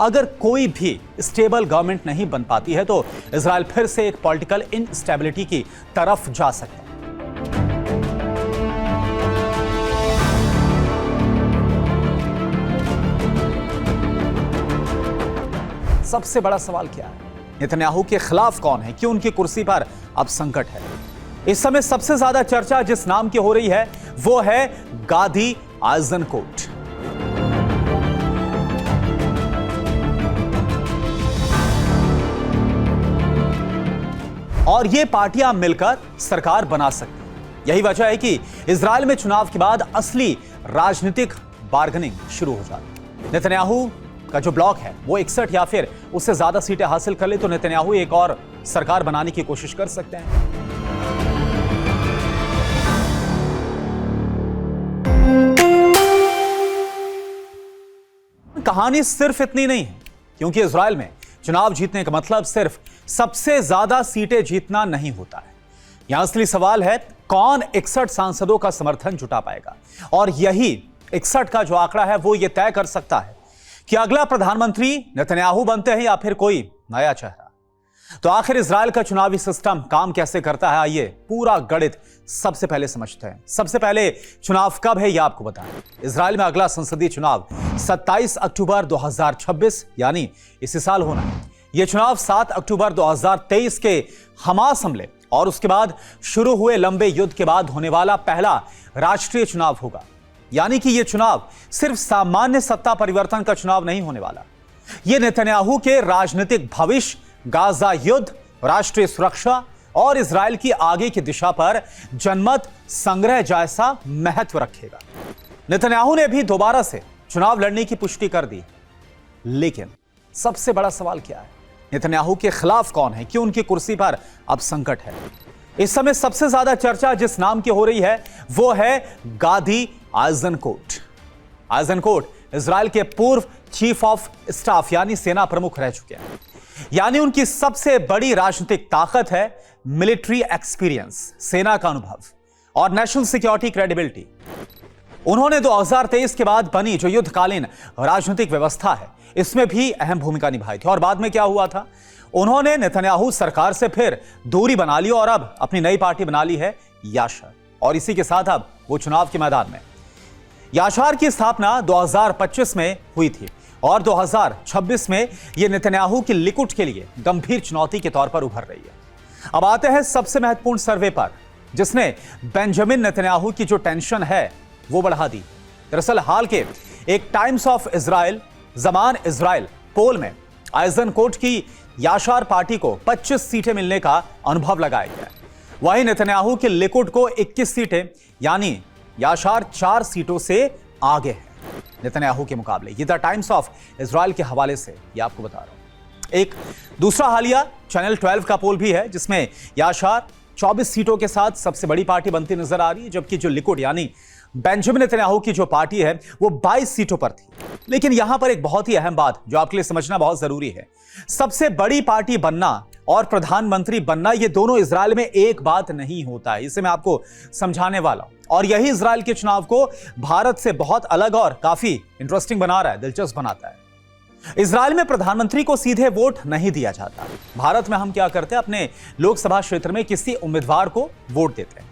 अगर कोई भी स्टेबल गवर्नमेंट नहीं बन पाती है तो इजराइल फिर से एक पॉलिटिकल इनस्टेबिलिटी की तरफ जा सकता है। सबसे बड़ा सवाल क्या है? नेतन्याहू के खिलाफ कौन है? क्यों उनकी कुर्सी पर अब संकट है? इस समय सबसे ज्यादा चर्चा जिस नाम की हो रही है वो है गादी आइजनकोट। और ये पार्टियां मिलकर सरकार बना सकती हैं। यही वजह है कि इजराइल में चुनाव के बाद असली राजनीतिक बार्गेनिंग शुरू हो जाती है। नेतन्याहू का जो ब्लॉक है वो 61 या फिर उससे ज्यादा सीटें हासिल कर ले तो नेतन्याहू एक और सरकार बनाने की कोशिश कर सकते हैं। कहानी सिर्फ इतनी नहीं है, क्योंकि इजराइल में चुनाव जीतने का मतलब सिर्फ सबसे ज्यादा सीटें जीतना नहीं होता है। यहां असली सवाल है कौन 61 सांसदों का समर्थन जुटा पाएगा, और यही 61 का जो आंकड़ा है वो ये तय कर सकता है कि अगला प्रधानमंत्री नेतन्याहू बनते हैं या फिर कोई नया चेहरा। तो आखिर इजराइल का चुनावी सिस्टम काम कैसे करता है, आइए पूरा गणित सबसे पहले समझते हैं। सबसे पहले चुनाव कब है यह आपको बताएं। इजराइल में अगला संसदीय चुनाव 27 अक्टूबर 2026 यानी इसी साल होना है। यह चुनाव 7 अक्टूबर 2023 के हमास हमले और उसके बाद शुरू हुए लंबे युद्ध के बाद होने वाला पहला राष्ट्रीय चुनाव होगा। यानी कि यह चुनाव सिर्फ सामान्य सत्ता परिवर्तन का चुनाव नहीं होने वाला। यह नेतन्याहू के राजनीतिक भविष्य, गाजा युद्ध, राष्ट्रीय सुरक्षा और इजराइल की आगे की दिशा पर जनमत संग्रह जैसा महत्व रखेगा। नेतन्याहू ने भी दोबारा से चुनाव लड़ने की पुष्टि कर दी, लेकिन सबसे बड़ा सवाल क्या है? नेतन्याहू के खिलाफ कौन है? क्यों उनकी कुर्सी पर अब संकट है? इस समय सबसे ज्यादा चर्चा जिस नाम की हो रही है वो है गादी आइजनकोट। आइजनकोट इजराइल के पूर्व चीफ ऑफ स्टाफ यानी सेना प्रमुख रह चुके हैं। यानी उनकी सबसे बड़ी राजनीतिक ताकत है मिलिट्री एक्सपीरियंस, सेना का अनुभव और नेशनल सिक्योरिटी क्रेडिबिलिटी। उन्होंने 2023 के बाद बनी जो युद्धकालीन राजनीतिक व्यवस्था है इसमें भी अहम भूमिका निभाई थी। और बाद में क्या हुआ था? उन्होंने नेतन्याहू सरकार से फिर दूरी बना ली और अब अपनी नई पार्टी बना ली है याशार, और इसी के साथ अब वो चुनाव के मैदान में। याशार की स्थापना 2025 में हुई थी और 2026 में यह नेतन्याहू की लिकुड के लिए गंभीर चुनौती के तौर पर उभर रही है। अब आते हैं सबसे महत्वपूर्ण सर्वे पर, जिसने बेंजामिन नेतन्याहू की जो टेंशन है वो बढ़ा दी। दरअसल हाल के एक टाइम्स ऑफ इजराइल जमान इजराइल पोल में आइजनकोट की याशार पार्टी को 25 सीटें मिलने का अनुभव लगाया गया। वहीं नेतन्याहू के लिकुड को 21 सीटें, यानी याशार 4 सीटों से आगे है नेतन्याहू के मुकाबले। ये द टाइम्स ऑफ इजराइल के हवाले से ये आपको बता रहा हूं। एक दूसरा हालिया चैनल 12 का पोल भी है, जिसमें याशार 24 सीटों के साथ सबसे बड़ी पार्टी बनती नजर आ रही है, जबकि जो लिकुड यानी बेंजामिन नेतन्याहू की जो पार्टी है वो 22 सीटों पर थी। लेकिन यहां पर एक बहुत ही अहम बात जो आपके लिए समझना बहुत जरूरी है, सबसे बड़ी पार्टी बनना और प्रधानमंत्री बनना ये दोनों इजराइल में एक बात नहीं होता है। इसे मैं आपको समझाने वाला हूं, और यही इजराइल के चुनाव को भारत से बहुत अलग और काफी इंटरेस्टिंग बना रहा है, दिलचस्प बनाता है। इजराइल में प्रधानमंत्री को सीधे वोट नहीं दिया जाता। भारत में हम क्या करते हैं, अपने लोकसभा क्षेत्र में किसी उम्मीदवार को वोट देते हैं।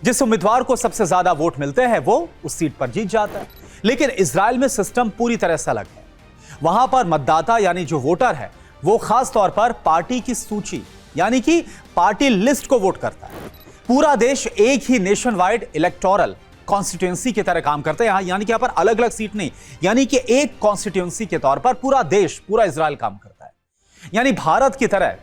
जिस उम्मीदवार को सबसे ज्यादा वोट मिलते हैं वो उस सीट पर जीत जाता है। लेकिन इजराइल में सिस्टम पूरी तरह से अलग है। वहां पर मतदाता यानी जो वोटर है वो खास तौर पर पार्टी की सूची यानी कि पार्टी लिस्ट को वोट करता है। पूरा देश एक ही नेशन वाइड इलेक्टोरल कॉन्स्टिट्यूएंसी की तरह काम करते हैं यहां, यानी कि यहां पर अलग अलग सीट नहीं, यानी कि एक कॉन्स्टिट्यूएंसी के तौर पर पूरा देश, पूरा इजराइल काम करता है। यानी भारत की तरह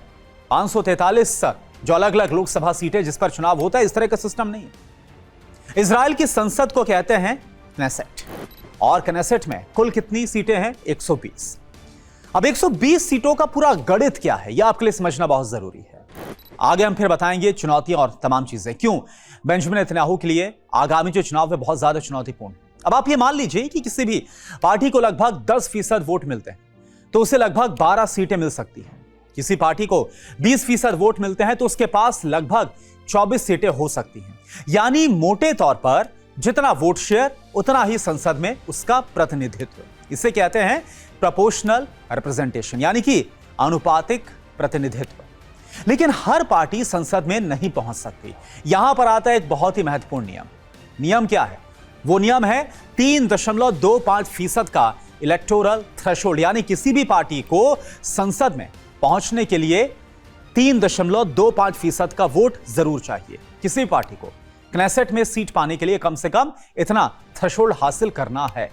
543 जो अलग अलग लोकसभा सीटें जिस पर चुनाव होता है, इस तरह का सिस्टम नहीं है। इजराइल की संसद को कहते हैं क्नेसेट, और क्नेसेट में कुल कितनी सीटें हैं? 120। अब 120 सीटों का पूरा गणित क्या है यह आपके लिए समझना बहुत जरूरी है। आगे हम फिर बताएंगे चुनौतियां और तमाम चीजें क्यों बेंजामिन नेतन्याहू के लिए आगामी जो चुनाव है बहुत ज्यादा चुनौतीपूर्ण है। अब आप ये मान लीजिए कि किसी भी पार्टी को लगभग 10% वोट मिलते हैं तो उसे लगभग 12 सीटें मिल सकती हैं। किसी पार्टी को 20% वोट मिलते हैं तो उसके पास लगभग 24 सीटें हो सकती हैं। यानी मोटे तौर पर जितना वोट शेयर उतना ही संसद में उसका प्रतिनिधित्व। इसे कहते हैं प्रोपोर्शनल रिप्रेजेंटेशन, यानी कि अनुपातिक प्रतिनिधित्व। लेकिन हर पार्टी संसद में नहीं पहुंच सकती। यहां पर आता है एक बहुत ही महत्वपूर्ण नियम। नियम क्या है? वो नियम है 3.25% का इलेक्टोरल थ्रेशोल्ड, यानी किसी भी पार्टी को संसद में पहुंचने के लिए 3.25% का वोट जरूर चाहिए। किसी भी पार्टी को क्नेसेट में सीट पाने के लिए कम से कम इतना थ्रेशोल्ड हासिल करना है।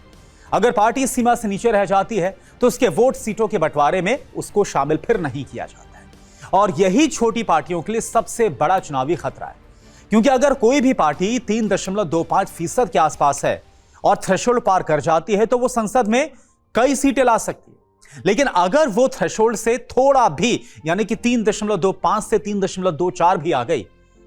अगर पार्टी इस सीमा से नीचे रह जाती है तो उसके वोट सीटों के बंटवारे में उसको शामिल फिर नहीं किया जाता है। और यही छोटी पार्टियों के लिए सबसे बड़ा चुनावी खतरा है, क्योंकि अगर कोई भी पार्टी 3.25% के आसपास है और थ्रेशोल्ड पार कर जाती है तो वो संसद में कई सीटें ला सकती है। लेकिन अगर वो थ्रेशोल्ड से थोड़ा भी, यानी कि 3.25 से 3.24 भी आ गई,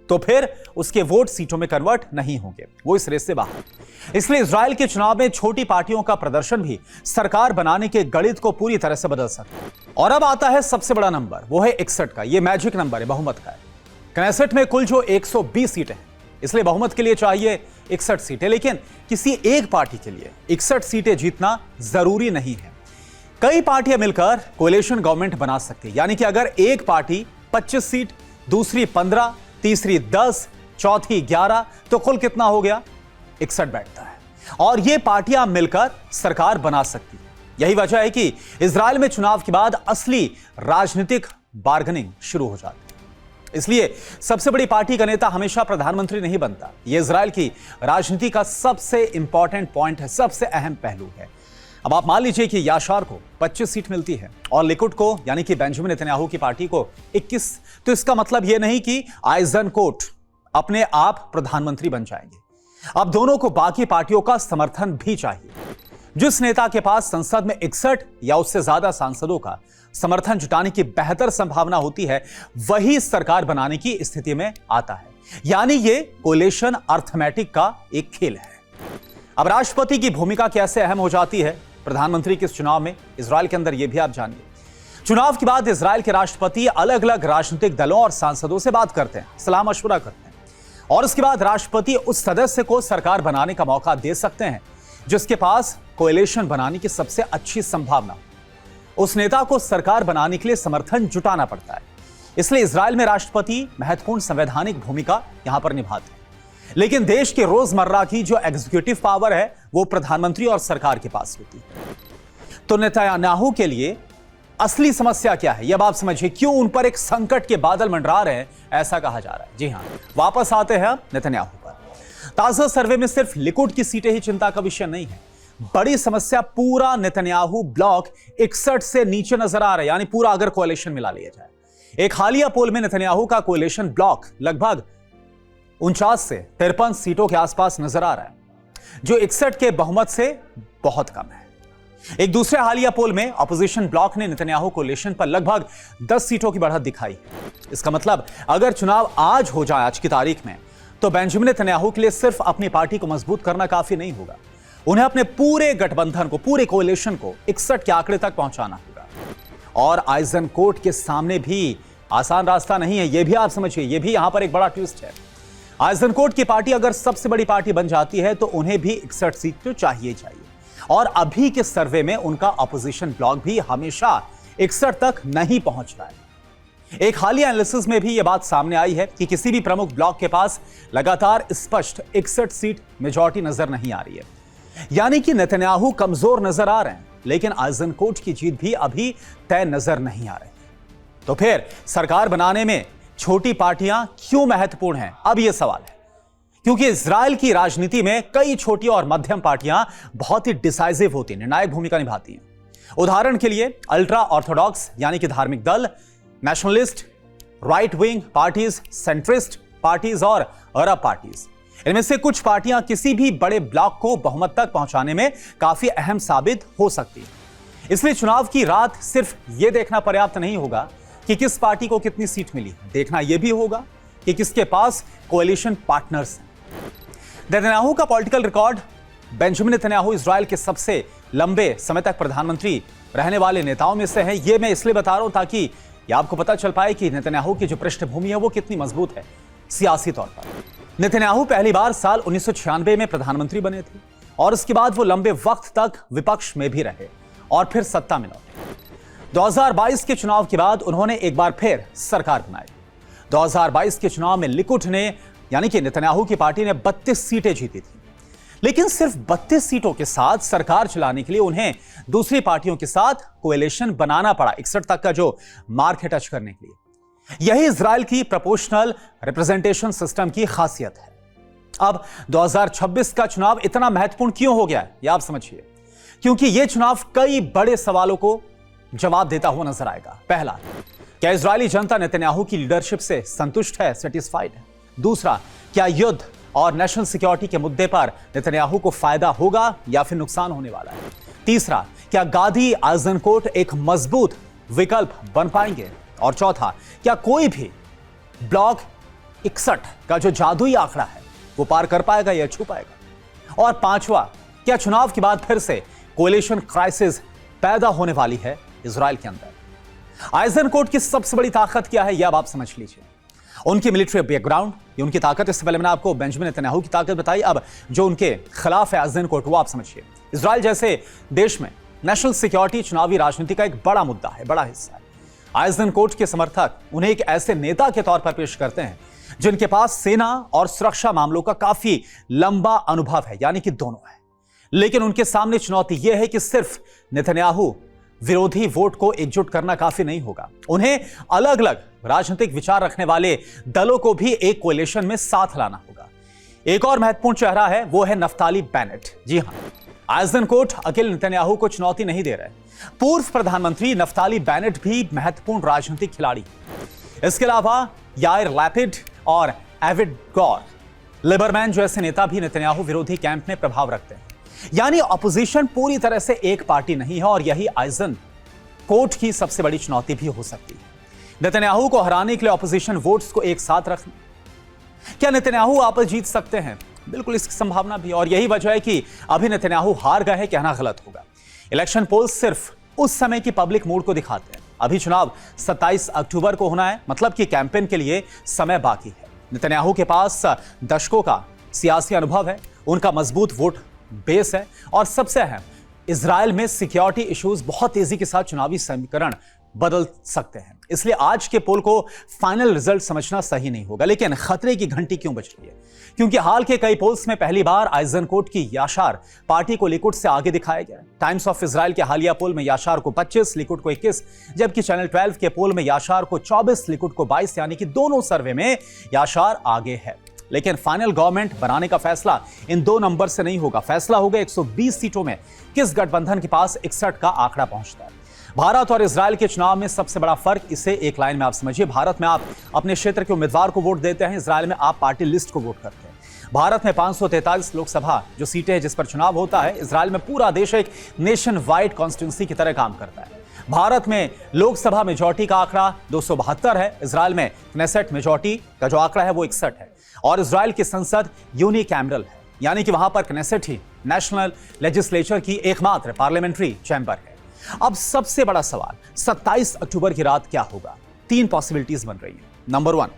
तो फिर उसके वोट सीटों में कन्वर्ट नहीं होंगे, वो इस रेस से बाहर। इसलिए इजराइल के चुनाव में छोटी पार्टियों का प्रदर्शन भी सरकार बनाने के गणित को पूरी तरह से बदल सकता है। और अब आता है सबसे बड़ा नंबर, वो है 61 का। ये मैजिक नंबर है, बहुमत का है। क्नेसेट में कुल जो 120 सीटें हैं, इसलिए बहुमत के लिए चाहिए 61 सीटें। लेकिन किसी एक पार्टी के लिए 61 सीटें जीतना जरूरी नहीं है। कई पार्टियां मिलकर कोएलिशन गवर्नमेंट बना सकती है, यानी कि अगर एक पार्टी 25 सीट, दूसरी 15, तीसरी 10, चौथी 11, तो कुल कितना हो गया? 61 बैठता है। और ये पार्टियां मिलकर सरकार बना सकती है। यही वजह है कि इजराइल में चुनाव के बाद असली राजनीतिक बार्गेनिंग शुरू हो जाती है। इसलिए सबसे बड़ी पार्टी का नेता हमेशा प्रधानमंत्री नहीं बनता। यह इजराइल की राजनीति का सबसे इंपॉर्टेंट पॉइंट है, सबसे अहम पहलू है। अब आप मान लीजिए कि याशार को 25 सीट मिलती है और लिकुड को, यानी कि बेंजामिन नेतन्याहू की पार्टी को 21, तो इसका मतलब यह नहीं कि आइजनकोट अपने आप प्रधानमंत्री बन जाएंगे। अब दोनों को बाकी पार्टियों का समर्थन भी चाहिए। जिस नेता के पास संसद में 61 या उससे ज्यादा सांसदों का समर्थन जुटाने की बेहतर संभावना होती है, वही सरकार बनाने की स्थिति में आता है। यानी ये कोएलिशन अर्थमेटिक का एक खेल है। अब राष्ट्रपति की भूमिका कैसे अहम हो जाती है प्रधानमंत्री के इस चुनाव में इजराइल के अंदर, यह भी आप जानिए। चुनाव के बाद इजराइल के राष्ट्रपति अलग अलग राजनीतिक दलों और सांसदों से बात करते हैं, सलाह मशवरा करते हैं, और उसके बाद राष्ट्रपति उस सदस्य को सरकार बनाने का मौका दे सकते हैं जिसके पास कोएलिशन बनाने की सबसे अच्छी संभावना। उस नेता को सरकार बनाने के लिए समर्थन जुटाना पड़ता है। इसलिए इजराइल में राष्ट्रपति महत्वपूर्ण संवैधानिक भूमिका यहां पर निभाते हैं। लेकिन देश के रोजमर्रा की जो एग्जीक्यूटिव पावर है वो प्रधानमंत्री और सरकार के पास होती है। तो नेतन्याहू के लिए असली समस्या क्या है, यह आप समझिए, क्यों उन पर एक संकट के बादल मंडरा रहे हैं, ऐसा कहा जा रहा है। जी हां, वापस आते हैं नेतन्याहू पर। ताजा सर्वे में सिर्फ लिकुड की सीटें ही चिंता का विषय नहीं है। बड़ी समस्या पूरा नेतन्याहू ब्लॉक 61 से नीचे नजर आ रहा है, यानी पूरा अगर कोएलिशन मिला लिया जाए। एक हालिया पोल में नेतन्याहू का कोएलिशन ब्लॉक लगभग 49 से 53 सीटों के आसपास नजर आ रहा है, जो 61 के बहुमत से बहुत कम है। एक दूसरे हालिया पोल में अपोजिशन ब्लॉक ने नेतन्याहू कोएलिशन पर लगभग 10 सीटों की बढ़त दिखाई। इसका मतलब अगर चुनाव आज हो जाए, आज की तारीख में, तो बेंजामिन नेतन्याहू के लिए सिर्फ अपनी पार्टी को मजबूत करना काफी नहीं होगा। उन्हें अपने पूरे गठबंधन को, पूरे कोएलिशन को 61 के आंकड़े तक पहुंचाना होगा। और आइजनकोट के सामने भी आसान रास्ता नहीं है, यह भी आप समझिए, यह भी यहां पर एक बड़ा ट्विस्ट है। आइजनकोट की पार्टी अगर सबसे बड़ी पार्टी बन जाती है तो उन्हें भी 61 सीट तो चाहिए। और अभी के सर्वे में उनका अपोजिशन ब्लॉक भी हमेशा 61 तक नहीं पहुंच रहा है। एक हालिया एनालिसिस में भी यह बात सामने आई है कि किसी भी प्रमुख ब्लॉक के पास लगातार स्पष्ट 61 सीट मेजॉरिटी नजर नहीं आ रही है। यानी कि नेतन्याहू कमजोर नजर आ रहे हैं, लेकिन आइजनकोट की जीत भी अभी तय नजर नहीं आ रही। तो फिर सरकार बनाने में छोटी पार्टियां क्यों महत्वपूर्ण हैं? अब यह सवाल है, क्योंकि इजराइल की राजनीति में कई छोटी और मध्यम पार्टियां बहुत ही डिसाइसिव होती हैं, निर्णायक भूमिका निभाती हैं। उदाहरण के लिए अल्ट्रा ऑर्थोडॉक्स यानी कि धार्मिक दल, nationalist, right wing parties, centrist parties और अरब पार्टीज, इनमें से कुछ पार्टियां किसी भी बड़े ब्लॉक को बहुमत तक पहुंचाने में काफी अहम साबित हो सकती है। इसलिए चुनाव की रात सिर्फ यह देखना पर्याप्त नहीं होगा कि किस पार्टी को कितनी सीट मिली, देखना यह भी होगा कि किसके पास कोएलिशन पार्टनर्स हैं। नेतन्याहू का political record, Benjamin Netanyahu Israel के सबसे लंबे समय तक प्रधानमंत्री रहने वाले नेताओं में से है। यह मैं इसलिए बता रहा हूं ताकि यह आपको पता चल पाए कि नेतन्याहू की जो पृष्ठभूमि है वो कितनी मजबूत है सियासी तौर पर। नेतन्याहू पहली बार साल 1996 में प्रधानमंत्री बने थे और उसके बाद वो लंबे वक्त तक विपक्ष में भी रहे और फिर सत्ता में लौटे। 2022 के चुनाव के बाद उन्होंने एक बार फिर सरकार बनाई। 2022 के चुनाव में लिकुड ने यानी कि नेतन्याहू की पार्टी ने 32 सीटें जीती थी, लेकिन सिर्फ 32 सीटों के साथ सरकार चलाने के लिए उन्हें दूसरी पार्टियों के साथ कोएलिशन बनाना पड़ा, 61 तक का जो मार्क है टच करने के लिए। यही इजराइल की प्रोपोर्शनल रिप्रेजेंटेशन सिस्टम की खासियत है। अब 2026 का चुनाव इतना महत्वपूर्ण क्यों हो गया है, यह आप समझिए। क्योंकि यह चुनाव कई बड़े सवालों को जवाब देता हुआ नजर आएगा। पहला, क्या इजरायली जनता नेतन्याहू की लीडरशिप से संतुष्ट है, सेटिस्फाइड है? दूसरा, क्या युद्ध और नेशनल सिक्योरिटी के मुद्दे पर नेतन्याहू को फायदा होगा या फिर नुकसान होने वाला है? तीसरा, क्या गादी आइजनकोट एक मजबूत विकल्प बन पाएंगे? और चौथा, क्या कोई भी ब्लॉक 61 का जो जादुई आंकड़ा है वो पार कर पाएगा या छू पाएगा? और पांचवा, क्या चुनाव के बाद फिर से कोएलिशन क्राइसिस पैदा होने वाली है इजराइल के अंदर? आइजनकोट की सबसे बड़ी ताकत क्या है, यह अब आप समझ लीजिए। उनकी मिलिट्री बैकग्राउंड, ये उनकी ताकत। इससे पहले मैंने आपको बेंजामिन नेतन्याहू की ताकत बताई, अब जो उनके खिलाफ है आइजनकोट, वो आप समझिए। इजराइल जैसे देश में नेशनल सिक्योरिटी चुनावी राजनीति का एक बड़ा मुद्दा है, बड़ा हिस्सा है। आइजनकोट के समर्थक उन्हें एक ऐसे नेता के तौर पर पेश करते हैं जिनके पास सेना और सुरक्षा मामलों का काफी लंबा अनुभव है, यानी कि दोनों है। लेकिन उनके सामने चुनौती यह है कि सिर्फ नेतन्याहू विरोधी वोट को एकजुट करना काफी नहीं होगा। उन्हें अलग अलग राजनीतिक विचार रखने वाले दलों को भी एक कोएलिशन में साथ लाना होगा। एक और महत्वपूर्ण चेहरा है, वो है नफ्ताली बेनेट। जी हां, आइजनकोट अकेले नेतन्याहू को चुनौती नहीं दे रहे। पूर्व प्रधानमंत्री नफ्ताली बेनेट भी महत्वपूर्ण राजनीतिक खिलाड़ी हैं। इसके अलावा याइर लैपिड और एविड गॉर, लिबरमैन जैसे नेता भी नेतन्याहू विरोधी कैंप में प्रभाव रखते हैं। यानी ऑपोजिशन पूरी तरह से एक पार्टी नहीं है, और यही आइजनकोट की सबसे बड़ी चुनौती भी हो सकती है। नेतन्याहू को हराने के लिए ऑपोजिशन वोट्स को एक साथ रखना। क्या नेतन्याहू आपस जीत सकते हैं? बिल्कुल इसकी संभावना भी, और यही वजह है कि अभी नेतन्याहू हार गए हैं कहना गलत होगा। इलेक्शन पोल्स सिर्फ उस समय की पब्लिक मूड को दिखाते हैं। अभी चुनाव 27 अक्टूबर को होना है, मतलब कि कैंपेन के लिए समय बाकी है। नेतन्याहू के पास दशकों का सियासी अनुभव है, उनका मजबूत वोट बेस है, और सबसे अहम, इजराइल में सिक्योरिटी इश्यूज बहुत तेजी के साथ चुनावी समीकरण बदल सकते हैं। इसलिए आज के पोल को फाइनल रिजल्ट समझना सही नहीं होगा। लेकिन खतरे की घंटी क्यों बज रही है? क्योंकि हाल के कई पोल्स में पहली बार आइजनकोट की याशार पार्टी को लिकुड से आगे दिखाया गया। टाइम्स ऑफ इजराइल के हालिया पोल में याशार को 25, लिकुड को 21, जबकि चैनल 12 के पोल में याशार को 24, लिकुड को 22, यानी कि दोनों सर्वे में याशार आगे है। लेकिन फाइनल गवर्नमेंट बनाने का फैसला इन दो नंबर से नहीं होगा। फैसला होगा 120 सीटों में किस गठबंधन के पास 61 का आंकड़ा पहुंचता है। भारत और इजराइल के चुनाव में सबसे बड़ा फर्क, इसे एक लाइन में आप समझिए। भारत में आप अपने क्षेत्र के उम्मीदवार को वोट देते हैं, इजराइल में आप पार्टी लिस्ट को वोट करते हैं। भारत में 543 लोकसभा जो सीटें हैं जिस पर चुनाव होता है, इजराइल में पूरा देश एक नेशन वाइड कॉन्स्टिट्यूंसी की तरह काम करता है। भारत में लोकसभा मेजॉरिटी का आंकड़ा 272 है, इजराइल में क्नेसेट मेजॉरिटी का जो आंकड़ा है वो 61 है। और इजराइल की संसद यूनिकैमरल है, यानी कि वहां पर क्नेसेट ही नेशनल लेजिस्लेचर की एकमात्र पार्लियामेंट्री चैंबर है। अब सबसे बड़ा सवाल, 27 अक्टूबर की रात क्या होगा? 3 पॉसिबिलिटीज बन रही हैं। नंबर 1,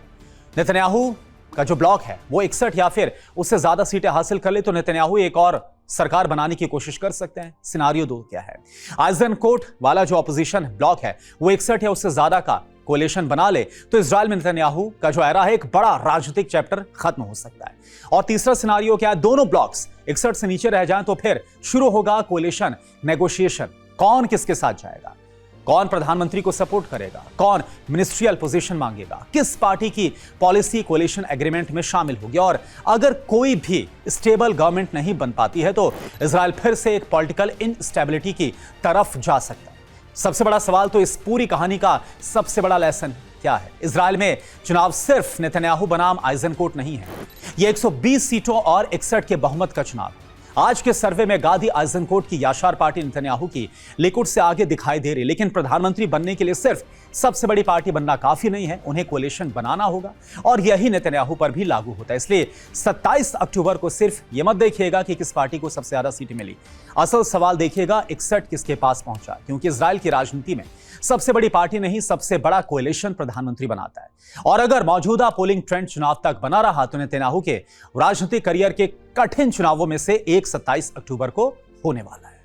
नेतन्याहू का जो ब्लॉक है वो 61 या फिर उससे ज्यादा सीटें हासिल कर ले तो नेतन्याहू एक और सरकार बनाने की कोशिश कर सकते हैं। सिनारियो 2 क्या है? आइजनकोट वाला जो ऑपोजिशन ब्लॉक है वो 61 या उससे ज्यादा का कोएलिशन बना ले तो इजराइल में नेतन्याहू का जो एरा है एक बड़ा राजनीतिक चैप्टर खत्म हो सकता है। और तीसरा सिनारियो क्या है? दोनों ब्लॉक्स 61 से नीचे रह जाएं तो फिर शुरू होगा कोएलिशन नेगोशिएशन। कौन किसके साथ जाएगा, कौन प्रधानमंत्री को सपोर्ट करेगा, कौन मिनिस्ट्रियल पोजीशन मांगेगा, किस पार्टी की पॉलिसी कोएलिशन एग्रीमेंट में शामिल होगी। और अगर कोई भी स्टेबल गवर्नमेंट नहीं बन पाती है तो इजराइल फिर से एक पॉलिटिकल इनस्टेबिलिटी की तरफ जा सकता है। सबसे बड़ा सवाल तो इस पूरी कहानी का सबसे बड़ा लेसन क्या है? इजराइल में चुनाव सिर्फ नेतन्याहू बनाम आइजनकोट नहीं है, यह 120 सीटों और 61 के बहुमत का चुनाव है। आज के सर्वे में गादी आइजनकोट की याशार पार्टी नेतन्याहू की लिकुड से आगे दिखाई दे रही, लेकिन प्रधानमंत्री बनने के लिए सिर्फ सबसे बड़ी पार्टी बनना काफी नहीं है, उन्हें कोएलिशन बनाना होगा और यही नेतन्याहू पर भी लागू होता है। इसलिए 27 अक्टूबर को सिर्फ ये मत देखिएगा कि किस पार्टी को सबसे ज्यादा सीटें मिली, असल सवाल देखिएगा 61 किसके पास पहुंचा, क्योंकि इजराइल की राजनीति में सबसे बड़ी पार्टी नहीं सबसे बड़ा कोएलिशन प्रधानमंत्री बनाता है। और अगर मौजूदा पोलिंग ट्रेंड चुनाव तक बना रहा तो नेतन्याहू के राजनीतिक करियर के कठिन चुनावों में से एक 27 अक्टूबर को होने वाला है।